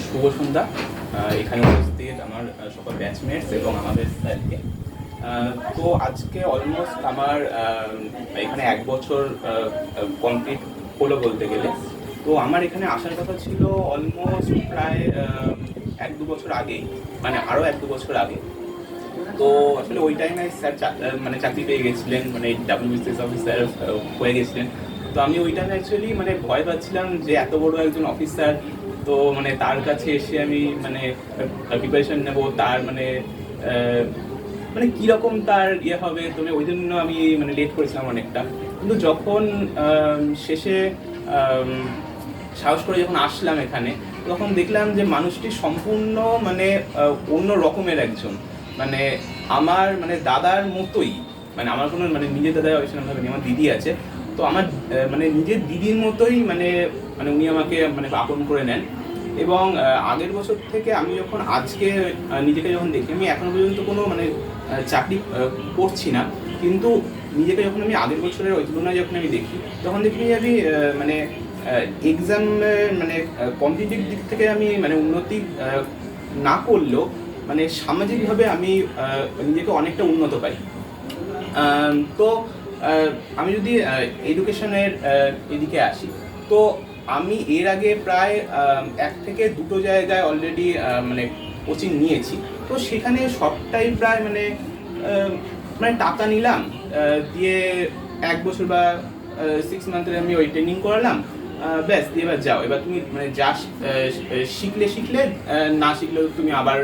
শুভ সন্ধ্যা। এখানে উপস্থিত আমার সকল ব্যাচমেটস এবং আমাদের স্যারকে। তো আজকে অলমোস্ট আমার এখানে 1 বছর কমপ্লিট হলো বলতে গেলে। তো আমার এখানে আসার কথা ছিল অলমোস্ট প্রায় 1-2 বছর আগেই, মানে আরও 1-2 বছর আগে। তো আসলে ওই টাইমে স্যার মানে চাকরি পেয়ে গেছিলেন, মানে WBCS অফিসার হয়ে গেছিলেন। তো আমি ওই টাইমে অ্যাকচুয়ালি মানে ভয় পাচ্ছিলাম যে এত বড় একজন অফিসার, তো মানে তার কাছে এসে আমি মানে প্রিপারেশন নেব, তার মানে মানে কীরকম তার ইয়ে হবে। তো ওই জন্য আমি মানে লেট করেছিলাম অনেকটা। কিন্তু যখন শেষে সাহস করে যখন আসলাম এখানে, তখন দেখলাম যে মানুষটি সম্পূর্ণ মানে অন্য রকমের একজন, মানে আমার মানে দাদার মতোই। মানে আমার কোনো মানে নিজের দাদা সেরকমভাবে নেই, আমার দিদি আছে। তো আমার মানে নিজের দিদির মতোই মানে মানে উনি আমাকে মানে আপন করে নেন। এবং আগের বছর থেকে আমি যখন আজকে নিজেকে যখন দেখি, আমি এখনো পর্যন্ত কোনো মানে চাকরি করছি না, কিন্তু নিজেকে যখন আমি আগের বছরের ওই তুলনায় যখন আমি দেখি, তখন দেখি আমি মানে এক্সাম মানে কম্পিটিটিভ দিক থেকে আমি মানে উন্নতি না করলেও মানে সামাজিকভাবে আমি নিজেকে অনেকটা উন্নত পাই। তো আমি যদি এডুকেশনের এদিকে আসি, তো আমি এর আগে প্রায় 1 থেকে 2 জায়গায় অলরেডি মানে কোচিং নিয়েছি। তো সেখানে সবটাই প্রায় মানে মানে টাকা নিলাম, দিয়ে 1 বছর বা 6 মান্থের আমি ওই ট্রেনিং করালাম, ব্যাস দিয়ে এবার যাও, এবার তুমি মানে যা শিখলে না শিখলেও তুমি আবার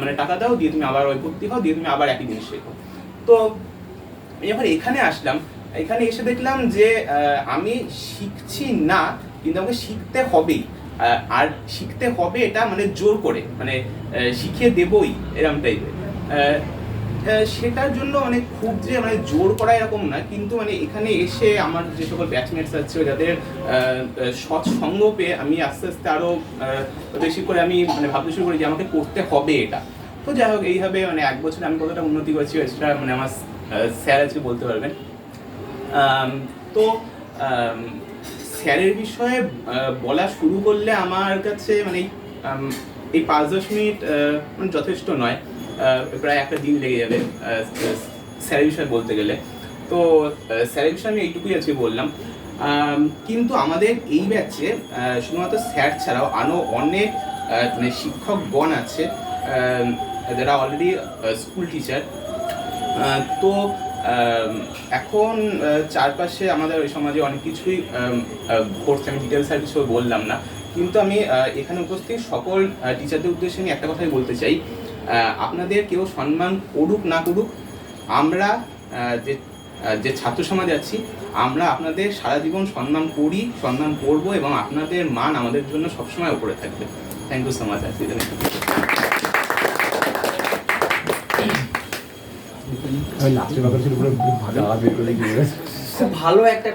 মানে টাকা দাও, দিয়ে তুমি আবার ওই ভর্তি হও, দিয়ে তুমি আবার একই জিনিস শেখো। তো যখন এখানে আসলাম, এখানে এসে দেখলাম যে আমি শিখছি না, কিন্তু আমাকে শিখতে হবেই। আর শিখতে হবে এটা মানে জোর করে, মানে শিখিয়ে দেবই এরকম টাইপের। সেটার জন্য মানে খুব যে মানে জোর করা এরকম না, কিন্তু মানে এখানে এসে আমার যে সকল ব্যাচমেটস আছে যাদের সৎসঙ্গ পেয়ে আমি আস্তে আস্তে আরও বেশি করে আমি মানে ভাবতে শুরু করি যে আমাকে করতে হবে এটা। তো যাই হোক, এইভাবে মানে 1 বছরে আমি কতটা উন্নতি করেছি সেটা মানে আমার স্যার আজকে বলতে পারবেন। তো স্যারের বিষয়ে বলা শুরু করলে আমার কাছে মানে এই 5-10 মিনিট মানে যথেষ্ট নয়, প্রায় একটা দিন লেগে যাবে স্যারের বিষয়ে বলতে গেলে। তো স্যারের বিষয়ে আমি এইটুকুই আজকে বললাম। কিন্তু আমাদের এই ব্যাচে শুধুমাত্র স্যার ছাড়াও আরও অনেক মানে শিক্ষকগণ আছে যারা অলরেডি স্কুল টিচার। তো এখন চারপাশে আমাদের ওই সমাজে অনেক কিছুই ঘটছে, আমি ডিটেলস আর কিছু বললাম না। কিন্তু আমি এখানে উপস্থিত সকল টিচারদের উদ্দেশ্যে আমি একটা কথাই বলতে চাই, আপনাদের কেউ সম্মান করুক না করুক, আমরা যে ছাত্র সমাজ আছি, আমরা আপনাদের সারা জীবন সম্মান করি, সম্মান করব, এবং আপনাদের মান আমাদের জন্য সবসময় উপরে থাকবে। Thank you so much. আমি লাস্টের ব্যাপারে ছিল পুরো ভালো একটা